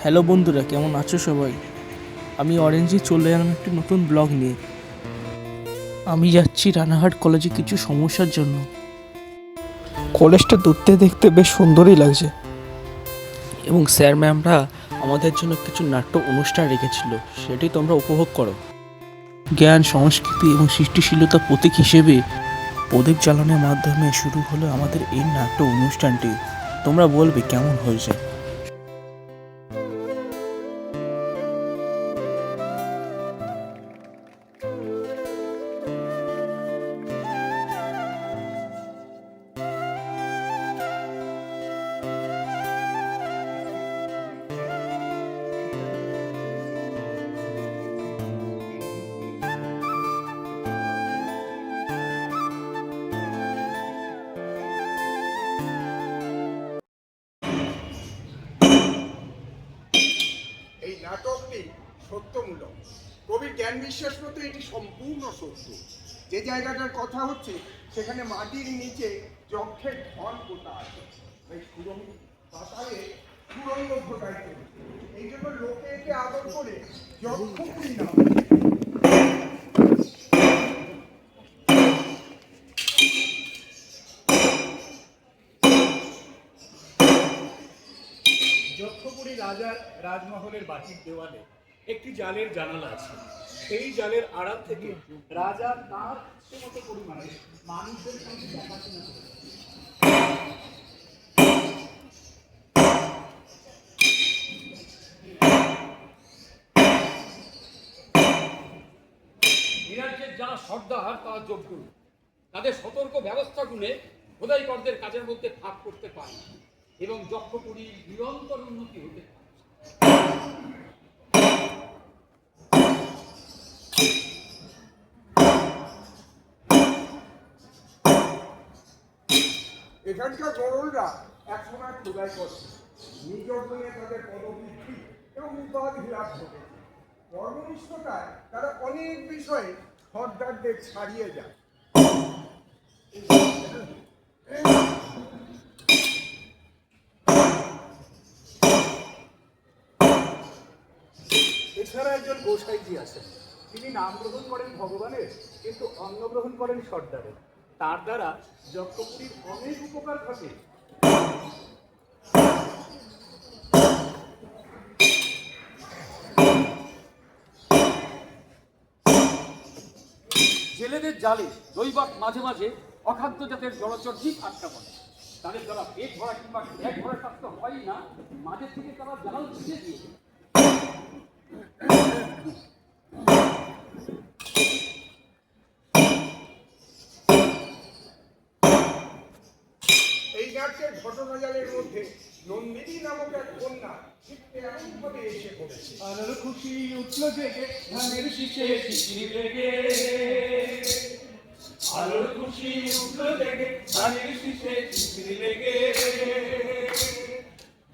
Hello বন্ধুরা, কেমন আছো সবাই? আমি অরেঞ্জে চলে এলাম একটি নতুন ব্লগ নিয়ে। আমি যাচ্ছি রানাঘাট কলেজে কিছু সমস্যার জন্য। কলেজটা দূরতে দেখতে বেশ সুন্দরই লাগছে, এবং স্যার ম্যামরা আমাদের জন্য কিছু নাট্য অনুষ্ঠান রেখেছিল, সেটি তোমরা উপভোগ করো। জ্ঞান, সংস্কৃতি এবং সৃষ্টিশীলতা প্রতীক হিসেবে প্রদীপ জ্বালানোর মাধ্যমে শুরু হলো আমাদের এই নাট্য অনুষ্ঠানটি। তোমরা বলবে কেমন হয়েছে? এই নাটকটি সত্যমূলক। কবির জ্ঞান বিশ্বাস মতো এটি সম্পূর্ণ সত্য। যে জায়গাটার কথা হচ্ছে সেখানে মাটির নিচে যক্ষের ধন পোতা আছে। এই সুরঙ্গ পাতালে সুরঙ্গ ঘটাইতে, এই জন্য লোকে একে আদর করে যক্ষপুরী নাম। যক্ষপুরী রাজার রাজমহলের বাটির দেওয়ালে একটি জালের জানালা আছে। সেই জালের আড়াল থেকে রাজা তার ইচ্ছেমতো পরিমাণে মানুষদের সঙ্গে দেখাশোনা করে। রাজ্যের যারা সর্দার তারা যোগ্য, তাদের সতর্ক ব্যবস্থা গুণে খোদাইকরদের কাজের মধ্যে ভাগ করতে পারে এবং যক্ষপুরীর নিরন্তর উন্নতি হতে পারে। এখানকার মোড়লরা একসময় খোদাই করছে, নিজ গুণে তাদের পদবৃদ্ধি এবং উপাধি লাভ ঘটেছে। কর্মনিষ্ঠতায় তারা অনেক বিষয়ে সর্দারদের ছাড়িয়ে যায়। এছাড়া একজন গোসাইজি আছেন, তিনি নাম গ্রহণ করেন ভগবানের, কিন্তু অন্ন গ্রহণ করেন সর্দারের। তার দ্বারা যক্ষপুরীর অনেক উপকার ঘটে। জেলেদের জালে দৈবাত মাঝে মাঝে অখাদ্য জাতের জলচর জীব আটকা পড়ে। তাদের দ্বারা পেট ভরা কিংবা এক ভরা স্বাস্থ্য হয়ই না, মাঝে থেকে তারা জাল ছিঁড়ে দিয়ে দেয়। এই নাট্যের ঘটনাজালের মধ্যে নন্দিনী নামক এক কন্যা শিখতে এমনভাবে এসে পড়েছে। আলোর খুশি উঠল জেগে ধানের শীষে শিশির লেগে, আলোর খুশি উঠল জেগে ধানের শীষে শিশির লেগে।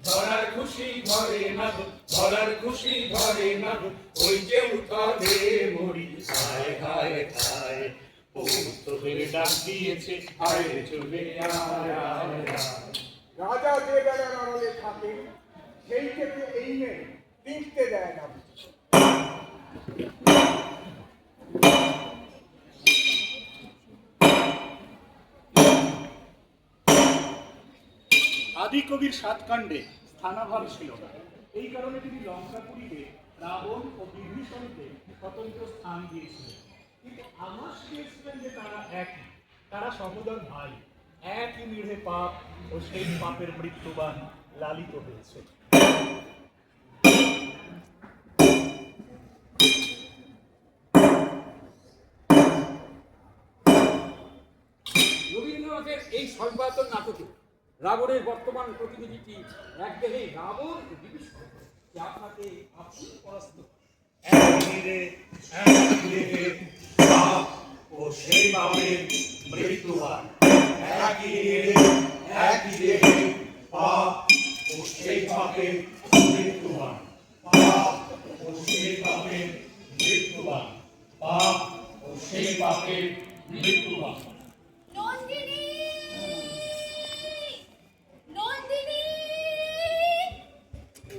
ধরার খুশি ধরে না গো, ধরার খুশি ধরে না গো, ওই যে উঠানে মরি হায় হায় হায়। পৌত্রের ডাক দিয়েছে আয় চলে আয় আয় আয়। রাজা যে বেড়ার আড়ালে থাকে সেই থেকে এই মেয়ে টিকতে দেয় না। আদি কবির সাতকাণ্ডে স্থানাভাব ছিল না, এই কারণে তিনি লঙ্কাপুরীতে রাবণ ও বিভীষণকে স্বতন্ত্র স্থান দিয়েছিলেন। কিন্তু আমার চেয়েছিলেন যে তারা একই, তারা সহোদর ভাই, একই নিড়ে পাপ ও সেই পাপের মৃত্যুবান লালিত হয়েছে। রবীন্দ্রনাথের এই সর্বায়তন নাটকে রাবণের বর্তমান প্রতিনিধিটি একদেহে রাবণ ও বিভীষণ, যে আপনাকে আপনি পরাস্ত করে। একই দেহে পাপ ও সেই পাপের মৃত্যুবান, একই দেহে পাপ ও সেই পাপের মৃত্যুবান, পাপ ও সেই পাপের মৃত্যুবান, পাপ ও সেই পাপের মৃত্যুবান। নন্দিনী, নন্দিনী,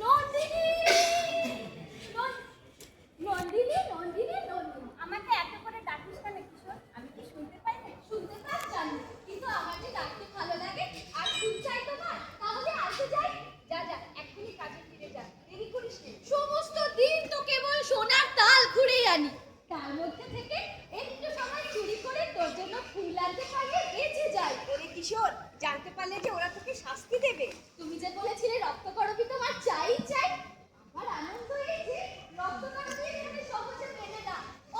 নন্দিনী। তার মধ্যে থেকে একটু সময় চুরি করে তোর জন্য ফুল আনতে পারলে বেঁচে যায়। ওরে কিশোর, জানতে পারলে যে ওরা তোকে শাস্তি দেবে। তুমি যে বলেছিলে রক্তকরবী তোমার চাই চাই, আমার আনন্দ হয়েছে রক্তকরবী এখানে সহজে মেলে না।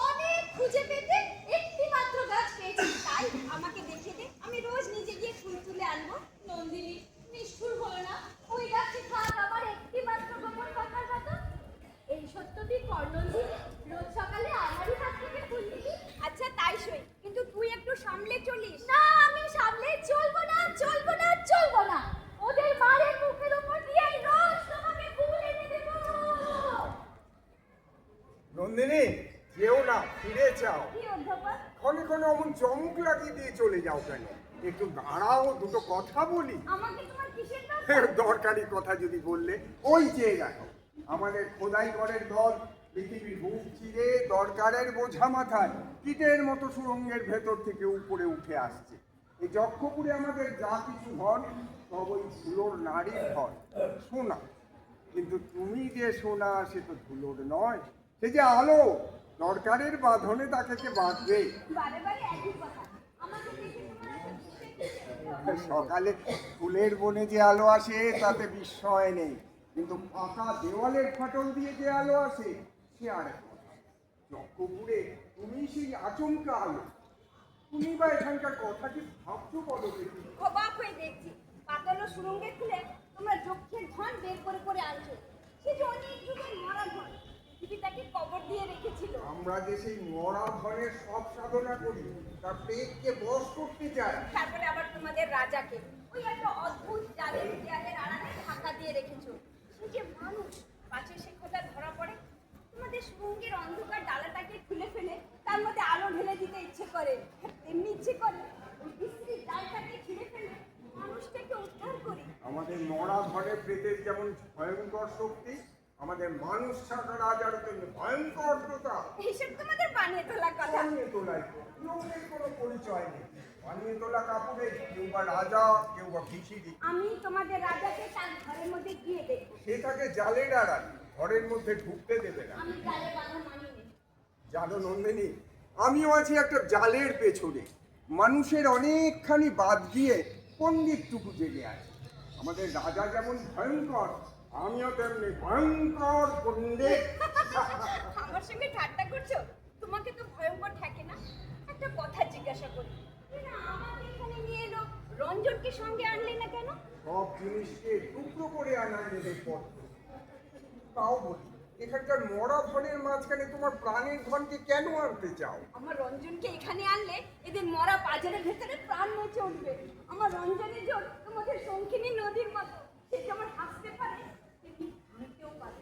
অনেক খুঁজে পেতে একটি মাত্র গাছ পেয়েছি, তাই আমাকে দেখিয়ে দে, আমি রোজ নিজে গিয়ে ফুল তুলে আনবো। নন্দিনী নিষ্ঠুর হলো না, ওই গাছে থাক আমার একটি মাত্র গোপন কথার কথা। এই সত্যটি কর্ণঞ্জিনী, রোজ সকালে আমারই হাত থেকে ফুল দিবি। আচ্ছা তাই সই, কিন্তু তুই একটু সামলে চলিস। না আমি সামলে চলবো না, চলবো না, চলবো না। ওদের মারের মুখের উপর দিয়ে রোজ তোমাকে ফুল এনে দেবো। নন্দিনী, যেও না, ফিরে যাও। কি অধ্যাপক? ক্ষণে ক্ষণে অমন চমক লাগিয়ে দিয়ে চলে যাও কেন? একটু দাঁড়াও, দুটো কথা বলি। আমাকে তোমার কিসের দরকার? দরকারি কথা যদি বললে, ওই যে দেখো আমাদের খোদাই ঘরের দল পৃথিবীর বুক চিরে দরকারের বোঝা মাথায় কীটের মতো সুরঙ্গের ভেতর থেকে উপরে উঠে আসছে। এই যক্ষপুরে আমাদের যা কিছু ধন সব ওই ধুলোর নারীর ধন, সোনা। কিন্তু তুমি যে সোনা, সে তো ধুলোর নয়, সে যে আলো। দরকারের বাঁধনে তাকে কে বাঁধবে? বারে বারে একই কথা। আমাকে দেখে তোমার এত কিসের? সকালে ফুলের বনে যে আলো আসে তাতে বিস্ময় নেই, কিন্তু পাকা দেওয়ালের ফাটল দিয়ে যে আলো আসে সে আর এক কথা। যক্ষপুরে তুমি সেই আচমকা আলো। তুমি বা এখানকার কথা কি ভাবছো বলো দেখি? অবাক হয়ে দেখছি, পাতালো সুরঙ্গে খুলে তোমরা যক্ষের ধন বের করে করে আনছো। সে যে অনেক যুগের মরা ধন, পৃথিবী তাকে কবর দিয়ে রেখেছিল। আমরা যে সেই মরা ধনের সব সাধনা করি, তার পেটকে বশ করতে চাই। তারপরে আবার তোমাদের রাজাকে ওই একটা অদ্ভুত জালের দেয়ালের আড়ালে ঢাকা দিয়ে রেখেছো। সে যে মানুষ, পাশে সে খোদা ধরা পড়ে। তোমাদের সুরঙ্গের অন্ধকার ডালাটাকে খুলে ফেলে তার মধ্যে আলো ঢেলে দিতে ইচ্ছে করে, তেমনি ইচ্ছে করে ওই বিশ্রী ডালটাকে ছিঁড়ে ফেলে মানুষটাকে উদ্ধার করি। আমাদের মরা ধনের প্রেতের যেমন ভয়ঙ্কর শক্তি, আমাদের মানুষ ছাড়া রাজার তেমনি ভয়ঙ্কর প্রতাপ। এইসব তোমাদের বানিয়ে তোলা কথা। বানিয়ে তোলায় লোকের কোনো পরিচয় নেই। বানিয়ে তোলা কাপড়ে কেউ বা রাজা, কেউ বা ভিখিরি। আমি তোমাদের রাজাকে তার ঘরের মধ্যে গিয়ে দেখবো। সে তাকে জালের আড়ালে ঘরের মধ্যে ঢুকতে দেবে না। আমি জালে বাঁধা মানিনি। জানো নন্দিনী, আমিও আছি একটা জালের পেছনে। মানুষের অনেকখানি বাদ দিয়ে পণ্ডিতটুকু জেগে আছে। আমাদের রাজা যেমন ভয়ঙ্কর, আমিও তেমনি ভয়ঙ্কর পণ্ডিত। আমার সঙ্গে ঠাট্টা করছো? তোমাকে তো ভয়ঙ্কর থাকে না। একটা কথা জিজ্ঞাসা করি, না আমাকে এখানে নিয়ে এলো, রঞ্জনকে সঙ্গে আনলে না কেন? সব জিনিসকে টুকরো করে আনা এদের পথ। তাও বলি, এখানকার মরা ধনের মাঝখানে তোমার প্রাণের ধনকে কেন আনতে চাও? আমার রঞ্জনকে এখানে আনলে এদের মরা বাজারের ভেতরে প্রাণ মচে উঠবে। আমার রঞ্জনের জোর তোমাদের শঙ্খিনী নদীর মতো, সে যেমন হাসতে পারে তেমনি হাসতেও পারে।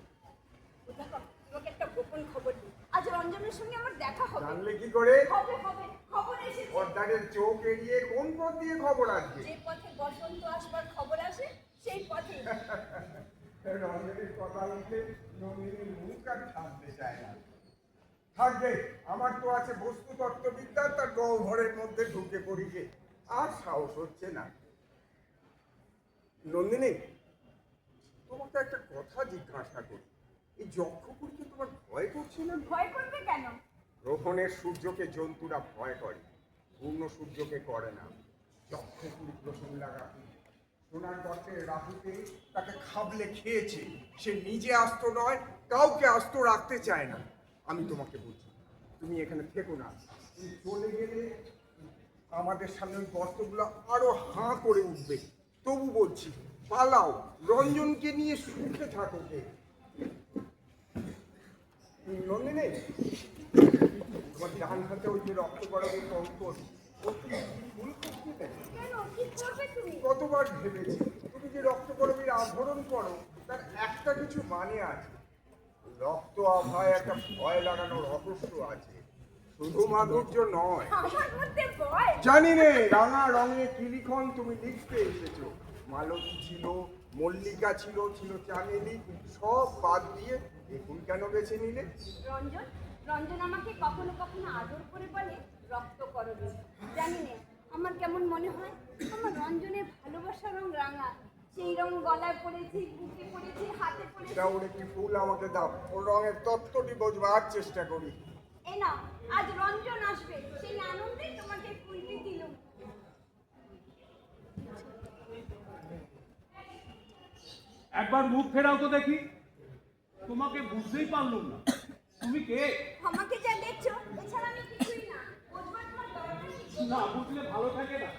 ও দেখো, তোমাকে একটা গোপন খবর দিই, আজ রঞ্জনের সঙ্গে আমার দেখা হবে। জানলে কি করে? হবে হবে, খবর এসেছে। পর্দারের চোখ এড়িয়ে কোন পথ দিয়ে খবর আসবে? যে পথে বসন্ত আসবার খবর আসে সেই পথে। রঞ্জনের কথা উঠে নন্দিনীর মুখ আর থামতে চায় না। থাকবে, আমার তো আছে বস্তুতত্ত্ববিদ্যা, তার গহ্বরের মধ্যে ঢুকে পড়িছে, আর সাহস হচ্ছে না। নন্দিনী, তোমাকে একটা কথা জিজ্ঞাসা করি, এই যক্ষপুরকে তোমার ভয় করছে না? ভয় করবে কেন? গ্রহণের সূর্যকে জন্তুরা ভয় করে, পূর্ণ সূর্যকে করে না। যক্ষপুর প্রসঙ্গ লাগাতে সোনার গর্তের রাহুতে তাকে খাবলে খেয়েছে। সে নিজে আস্ত নয়, কাউকে আস্ত রাখতে চায় না। আমি তোমাকে বলছি, তুমি এখানে থেকো না। তুমি চলে গেলে আমাদের সামনে ওই গর্তগুলো আরো হাঁ করে উঠবে। তবু বলছি, পালাও, রঞ্জনকে নিয়ে সুখে থাকো। নন্দিনী, তোমার ডান হাতে ওই যে রক্ত গরমের অঙ্কন, কেন, কি করবে তুমি? কতবার ভেবেছি, তুমি যে রক্ত গরমের আভরণ করো তার একটা কিছু মানে আছে। রক্ত আভায় একটা ভয় লাগানো রহস্য আছে, শুধু মাধুর্য নয়। আমার মধ্যে ভয়? জানি রে, রাঙা রঙে কি লিখন তুমি লিখতে এসেছো। মালতী ছিল, মল্লিকা ছিল, ছিল চামেলি, সব বাদ দিয়ে দেখুন কেন বেছে নিলে? রঞ্জন, রঞ্জন আমাকে কখনো কখনো আদর করে বলে রক্ত করবে। জানি না, আমার কেমন মনে হয় আমার রঞ্জনের ভালোবাসার রং রাঙা। সেই রং গলায় পড়েছি, বুকে পড়েছি, হাতে পড়েছি। এটা ওর একটি ফুল আমাকে দাও, ওর রঙের তত্ত্বটি বোঝবার চেষ্টা করি। এ নাও, আজ রঞ্জন আসবে, সেই আনন্দে তোমাকে ফুলটি দিলুম। একবার মুখ ফেরাও তো দেখি, তোমাকে বুঝতেই পারলাম না, তুমি কে? আমাকে যা দেখছো, এছাড়া আমি কিছুই না। বুঝবার তোমার দরকার নেই। না বুঝলে ভালো থাকে না।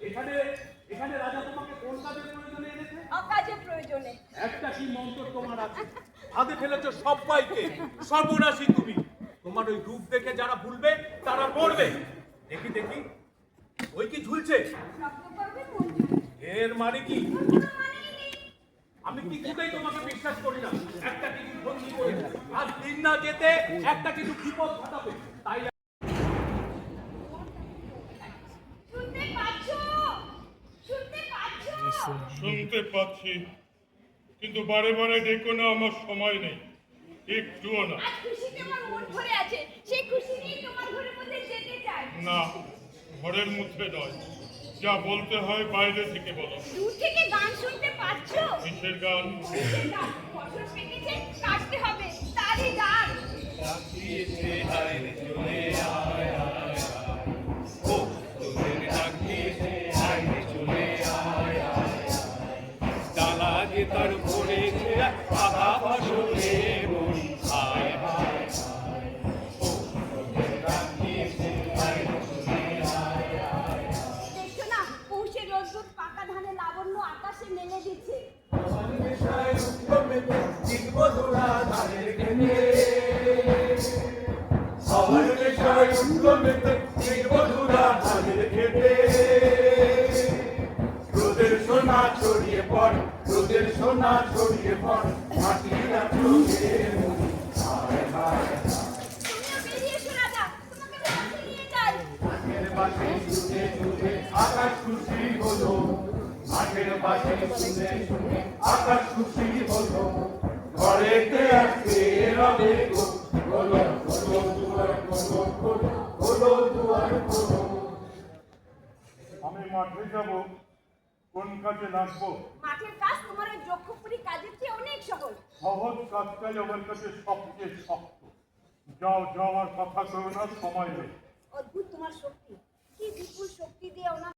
এখানে এখানে রাজা তোমাকে কোন কাজের প্রয়োজনে এনেছে? অকাজে প্রয়োজনে। একটা কি মন্ত্র তোমার আছে? হাতে ফেলেছো সবাইকে, সর্বনাশী তুমি। তোমার ওই রূপ দেখে যারা ভুলবে তারা মরবে। দেখি দেখি, ওই কি ঝুলছে? শব্দ করবে মঞ্জুর। এর মানে কি? কোনো মানেই নেই। আমি কিছুতেই তোমাকে বিশ্বাস করি না। একটা কিছু ভঙ্গি করে আজ দিন না যেতে একটা কিছু বিপদ ঘটাবে, তাই শুনতে পাচ্ছো? শুনতে পাচ্ছো? শুনতে পাচ্ছি, কিন্তু বারে বারে ডেকো না, আমার সময় নেই, একটুও না। আজ খুশিতে আমার মন ভরে আছে, সেই খুশি নিয়ে তোমার ঘরের মধ্যে যেতে চাই। না, ঘরের মধ্যে নয়, যা বলতে হয় বাইরে থেকে বলো। দূর থেকে গান শুনতে পাচ্ছো? কিসের গান? কিসের গান? ফসল পেকেছে, কাটতে হবে, তারই গান। তার ভরেছে আধা ফসলে মরি, হায় হায়। দেখছো না, পৌষের রোদ্দুর পাকা ধানে লাবণ্য আকাশে মেলে দিচ্ছে। রোদের সোনা ছড়িয়ে পড়, রোদের সোনা ছড়িয়ে পড়, মাটিরা চোখে হায় হায়। তুমিও বেরিয়ে এসো রাজা, তোমাকে কাছে নিয়ে যাই। মাঠের বাসে শুনে শুনে আকাশ খুশি হলো, মাঠের বাসে শুনে শুনে আকাশ খুশি হলো, ঘরেতে আজকে রবে গো, হলো হলো দুয়ার হলো হলো হলো দুয়ার হলো। আমি মাঠে যাব, কোন কাজে লাগবো? মাঠের কাজ তোমার ওই যক্ষপুরী কাজের চেয়ে অনেক সহজ। সহজ কাজটাই আমার কাছে সবচেয়ে শক্ত। যাও যাও, আর কথা কেউ না, সময় নেই। অদ্ভুত তোমার শক্তি, কি বিপুল শক্তি দিয়ে ওনা।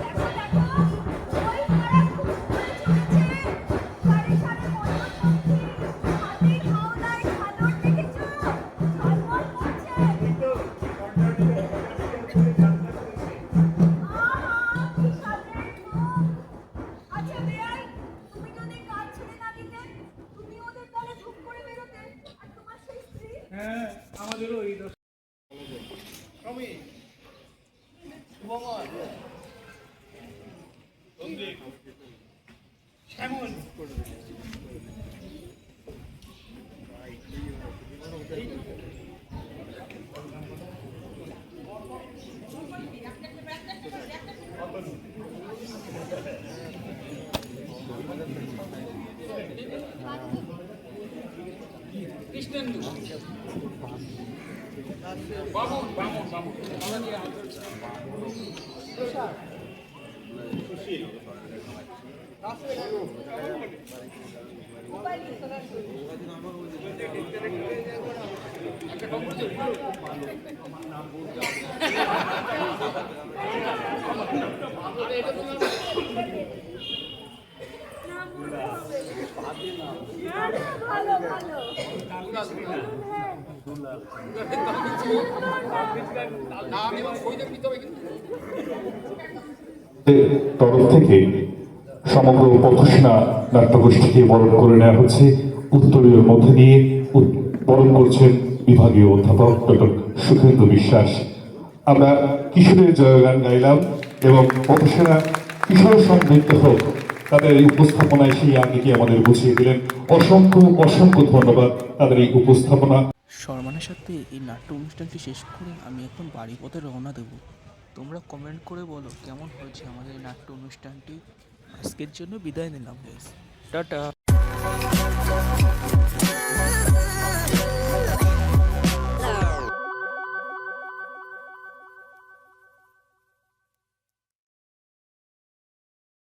দেখো দেখো, ওই পাড়া খুব করে চলেছে, সারি সারি ময়ূর পক্ষী, হাতির হাওদায় ঝালর দেখেছো? ঝলমল করছে। আহা, কি সাদের রূপ। আচ্ছা বেয়াই, তুমি যদি কাজ ছেড়ে না দিতে, তুমি ওদের দলে ধূপ করে বেরোতে, আর তোমার সেই স্ত্রী? হ্যাঁ, আমাদেরও এই দশা। কৃষ্ণেন্দু বামন বামন বামন ভালো ভালো। আমি এবং সৈনিক নিতে হবে কিন্তু তরফ থেকে সমগ্র পথসেনা নাট্যগোষ্ঠীকে বরণ করে নেওয়া হচ্ছে। উত্তরীয় মধ্যে দিয়ে বরণ করছেন বিভাগীয় অধ্যাপক ডক্টর সুখেন্দু বিশ্বাস। আমরা কিশোরের জয়গান গাইলাম এবং পথসেনা কিশোর সমৃদ্ধ হোক, তাদের এই উপস্থাপনায় সেই আঙ্গিকে আমাদের বুঝিয়ে দিলেন। অসংখ্য অসংখ্য ধন্যবাদ তাদের এই উপস্থাপনা। সম্মানের সাথে এই নাট্য অনুষ্ঠানটি শেষ করে আমি এখন বাড়ি পথে রওনা দেব। তোমরা কমেন্ট করে বলো কেমন হয়েছে আমাদের এই নাট্য অনুষ্ঠানটি। আজকের জন্য বিদায় নিলাম গাইস, টাটা।